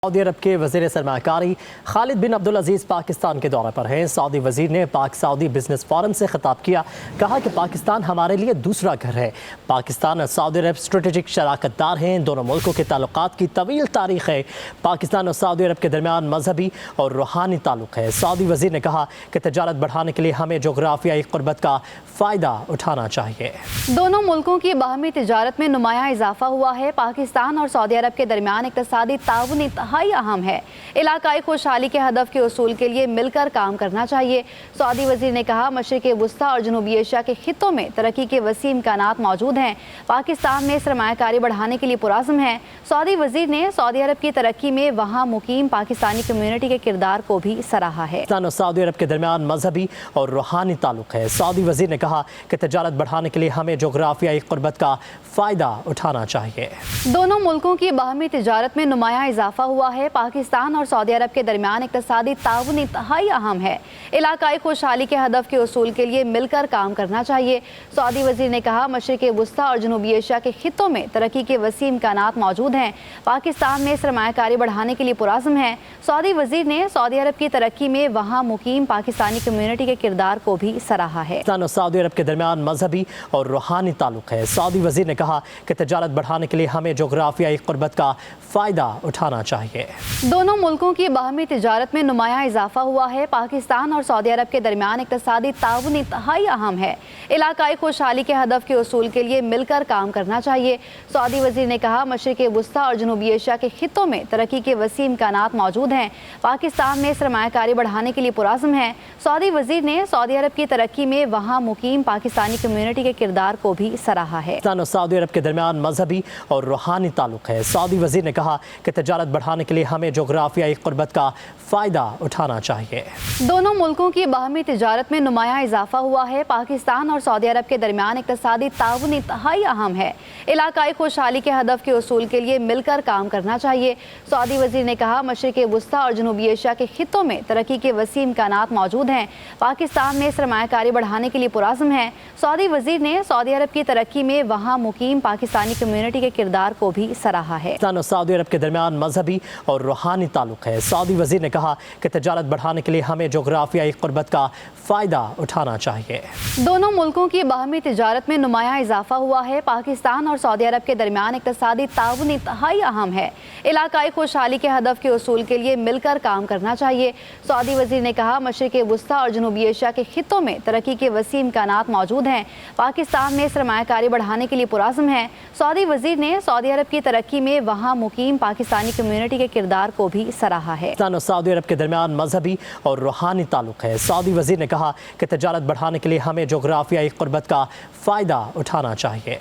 Saudi अरब के वज़ीर सरमाकारी खालिद बिन अब्दुल अजीज़ पाकिस्तान के दौरे पर हैं। सऊदी वज़ीर ने पाक सऊदी बिजनेस फोरम से खिताब किया। कहा कि पाकिस्तान हमारे लिए दूसरा घर है। पाकिस्तान और सऊदी अरब स्ट्रेटेजिक शराकतदार हैं। दोनों मुल्कों के ताल्लुकात की तवील तारीख है। पाकिस्तान और सऊदी अरब के दरमियान मजहबी और रूहानी ताल्लुक है। सऊदी वज़ीर ने कहा कि तजारत बढ़ाने के लिए हमें जोग्राफियाई क़ुर्बत का फ़ायदा उठाना चाहिए। दोनों मुल्कों की बाहमी तिजारत में नुमाया इजाफा हुआ है। पाकिस्तान और सऊदी अरब के दरमियान इक़्तिसादी ताउन इंतहाई अहम है। इलाकाई खुशहाली के हदफ के उसूल के लिए मिलकर काम करना चाहिए। सऊदी वज़ीर ने कहा, मशरिक़ वुस्ता और जनूबी एशिया के खित्तों में तरक्की के वसी इम्कानात मौजूद हैं। पाकिस्तान में सरमायाकारी बढ़ाने के लिए पुरज़्म है। सऊदी वज़ीर ने सऊदी अरब की तरक्की में वहाँ मुकीम पाकिस्तानी कम्यूनिटी के किरदार को भी सराहा है। सऊदी अरब के दरमियान मजहबी और रूहानी ताल्लुक है। सऊदी वज़ीर ने कहा कि तजारत बढ़ाने के लिए हमें जोग्राफियाई क़ुर्बत का फ़ायदा उठाना चाहिए। दोनों मुल्कों की बाहमी तिजारत में नुमाया इजाफा हुआ है। पाकिस्तान और सऊदी अरब के दरमियान इक़्तिसादी ताउन इंतहाई अहम है। इलाकाई खुशहाली के हदफ के उसूल के लिए मिलकर काम करना चाहिए। सऊदी वज़ीर ने कहा, मशरिक़ वुस्ता और जनूबी एशिया के खित्तों में तरक्की के वसी इम्कानात मौजूद हैं। पाकिस्तान में सरमायाकारी बढ़ाने के लिए पुरज़्म है। सऊदी वज़ीर ने सऊदी अरब की तरक्की में वहाँ मुकीम पाकिस्तानी कम्यूनिटी के किरदार को भी सराहा है। सऊदी अरब के दरमियान मजहबी और रूहानी ताल्लुक है। सऊदी वज़ीर ने कहा कि तजारत बढ़ाने के लिए हमें जोग्राफियाई क़ुर्बत का फ़ायदा उठाना चाहिए। दोनों मुल्कों की बाहमी तिजारत में नुमाया इजाफा हुआ है। पाकिस्तान और सऊदी अरब के दरमियान इक़्तिसादी ताउन इंतहाई अहम है। इलाकाई खुशहाली के हदफ के उसूल के लिए मिलकर काम करना चाहिए। सऊदी वज़ीर ने कहा, मशरिक़ वुस्ता और जनूबी एशिया के खित्तों में तरक्की के वसी इम्कानात मौजूद हैं। पाकिस्तान में सरमायाकारी बढ़ाने के लिए पुरज़्म है। सऊदी वज़ीर ने सऊदी अरब की तरक्की में वहाँ मुकीम पाकिस्तानी कम्यूनिटी के किरदार को भी सराहा है। सऊदी अरब के दरमियान मजहबी और रूहानी ताल्लुक है। सऊदी वज़ीर ने कहा कि तजारत बढ़ाने के लिए हमें जोग्राफियाई क़ुर्बत का फ़ायदा उठाना चाहिए। दोनों मुल्कों की बाहमी तिजारत में नुमाया इजाफा हुआ है। पाकिस्तान और सऊदी अरब के दरमियान इक़्तिसादी ताउन इंतहाई अहम है। इलाकाई खुशहाली के हदफ के उसूल के लिए मिलकर काम करना चाहिए। सऊदी वज़ीर ने कहा, मशरिक़ वुस्ता और जनूबी एशिया के खित्तों में तरक्की के वसी इम्कानात मौजूद हैं। पाकिस्तान में सरमायाकारी बढ़ाने के लिए पुरज़्म है। सऊदी वज़ीर ने सऊदी अरब की तरक्की में वहाँ मुकीम पाकिस्तानी कम्यूनिटी के किरदार को भी सराहा है। सऊदी अरब के दरमियान मजहबी और रूहानी ताल्लुक है। सऊदी वज़ीर ने कहा कि तजारत बढ़ाने के लिए हमें जोग्राफियाई क़ुर्बत का फ़ायदा उठाना चाहिए। दोनों मुल्कों की बाहमी तिजारत में नुमाया इजाफा हुआ है। पाकिस्तान और सऊदी अरब के दरमियान इक़्तिसादी ताउन इंतहाई अहम है। इलाकाई खुशहाली के हदफ के उसूल के लिए मिलकर काम करना चाहिए। सऊदी वज़ीर ने कहा, मशरिक़ वुस्ता और जनूबी एशिया के खित्तों में तरक्की के वसी इम्कानात मौजूद हैं। पाकिस्तान में सरमायाकारी बढ़ाने के लिए पुरज़्म है। सऊदी वज़ीर ने सऊदी अरब की तरक्की में वहाँ मुकीम पाकिस्तानी कम्यूनिटी के किरदार को भी सराहा है। सऊदी अरब के दरमियान मजहबी और रूहानी ताल्लुक है। सऊदी वज़ीर ने कहा कि तजारत बढ़ाने के लिए हमें जोग्राफियाई क़ुर्बत का फ़ायदा उठाना चाहिए।